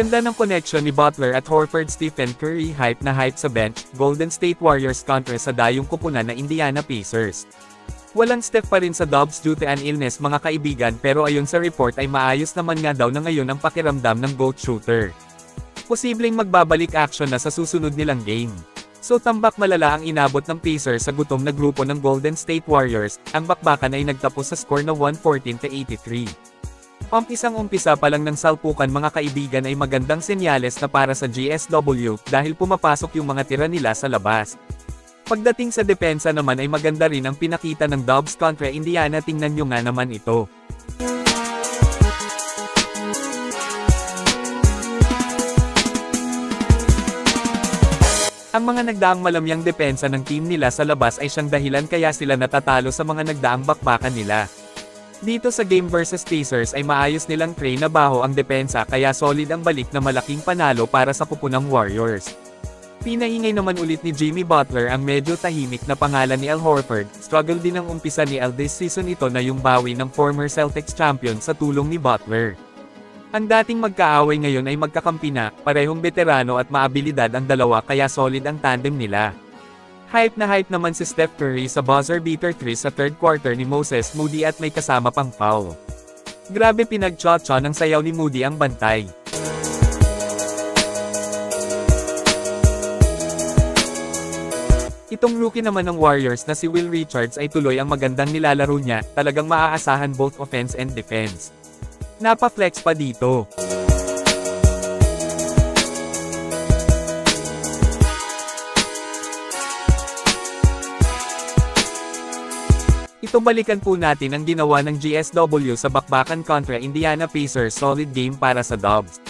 ganda ng connection ni Butler at Horford. Stephen Curry hype na hype sa bench, Golden State Warriors kontra sa dayong kupunan na Indiana Pacers. Walang Steph pa rin sa Dubs due to an illness mga kaibigan, pero ayon sa report ay maayos naman nga daw na ngayon ang pakiramdam ng GOAT shooter. Posibleng magbabalik action na sa susunod nilang game. So tambak malala ang inabot ng Pacers sa gutom na grupo ng Golden State Warriors, ang bakbakan ay nagtapos sa score na 114-83. Umpisa pa lang ng salpukan mga kaibigan ay magandang senyales na para sa GSW dahil pumapasok yung mga tira nila sa labas. Pagdating sa depensa naman ay maganda rin ang pinakita ng Dubs kontra Indiana, tingnan nyo nga naman ito. Ang mga nagdaang malamyang depensa ng team nila sa labas ay siyang dahilan kaya sila natatalo sa mga nagdaang bakbakan nila. Dito sa game versus Pacers ay maayos nilang tray na baho ang depensa kaya solid ang balik na malaking panalo para sa kupunang Warriors. Pinaingay naman ulit ni Jimmy Butler ang medyo tahimik na pangalan ni Al Horford. Struggle din ang umpisa ni Al this season, ito na yung bawi ng former Celtics champion sa tulong ni Butler. Ang dating magkaaway ngayon ay magkakampi na, parehong veterano at maabilidad ang dalawa kaya solid ang tandem nila. Hype na hype naman si Steph Curry sa buzzer beater 3 sa third quarter ni Moses Moody at may kasama pang foul. Grabe pinag-cha-cha ng sayaw ni Moody ang bantay. Itong rookie naman ng Warriors na si Will Richards ay tuloy ang magandang nilalaro niya, talagang maaasahan both offense and defense. Napa-flex pa dito. Ito balikan po natin ang ginawa ng GSW sa bakbakan kontra Indiana Pacers, solid game para sa Dubs.